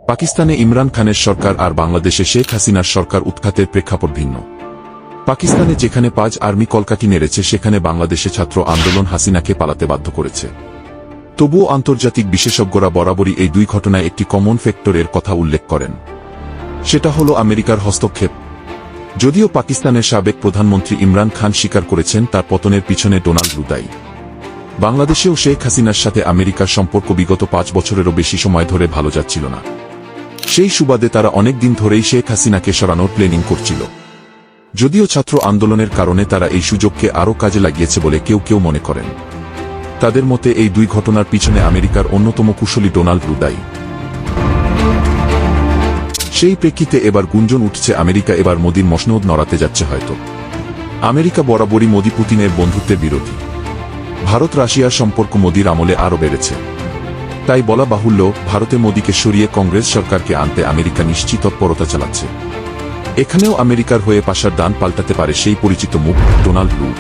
পাকিস্তানে ইমরান খানের সরকার আর বাংলাদেশে শেখ হাসিনার সরকার উৎখাতের প্রেক্ষাপট ভিন্ন। পাকিস্তানে যেখানে 5 আর্মি কলকাঠি নেড়েছে, সেখানে বাংলাদেশে ছাত্র আন্দোলন হাসিনাকে পালাতে বাধ্য করেছে। তবুও আন্তর্জাতিক বিশেষজ্ঞরা বরাবরই এই দুই ঘটনায় একটি কমন ফ্যাক্টরের কথা উল্লেখ করেন। সেটা হলো আমেরিকার হস্তক্ষেপ। যদিও পাকিস্তানের সাবেক প্রধানমন্ত্রী ইমরান খান স্বীকার করেছেন তার পতনের পিছনে ডোনাল্ড ট্রাম্প দায়ী, বাংলাদেশেও শেখ হাসিনার সাথে আমেরিকার সম্পর্ক বিগত 5 বছরেরও বেশি সময় ধরে ভালো যাচ্ছিল না। সেই সুবাদে তারা অনেক দিন ধরেই শেখ হাসিনাকে সরানোর প্ল্যানিং করছিল। যদিও ছাত্র আন্দোলনের কারণে তারা এই সুযোগকে আরও কাজে লাগিয়েছে বলে কেউ কেউ মনে করেন। তাদের মতে এই দুই ঘটনার পিছনে আমেরিকার অন্যতম কুশলী ডোনাল্ড ট্রাম্প দায়ী। সেই প্রেক্ষিতে এবার গুঞ্জন উঠছে আমেরিকা এবার মোদির মসনদ নড়াতে যাচ্ছে হয়তো। আমেরিকা বরাবরই মোদি পুতিনের বন্ধুত্বের বিরোধী। ভারত রাশিয়ার সম্পর্ক মোদির আমলে আরও বেড়েছে। তাই বলা বাহুল্য, ভারতে মোদিকে সরিয়ে কংগ্রেস সরকারকে আনতে আমেরিকা নিশ্চিত তৎপরতা চালাচ্ছে। এখানেও আমেরিকার হয়ে পাশার দান পাল্টাতে পারে সেই পরিচিত মুখ ডোনাল্ড ট্রাম্প।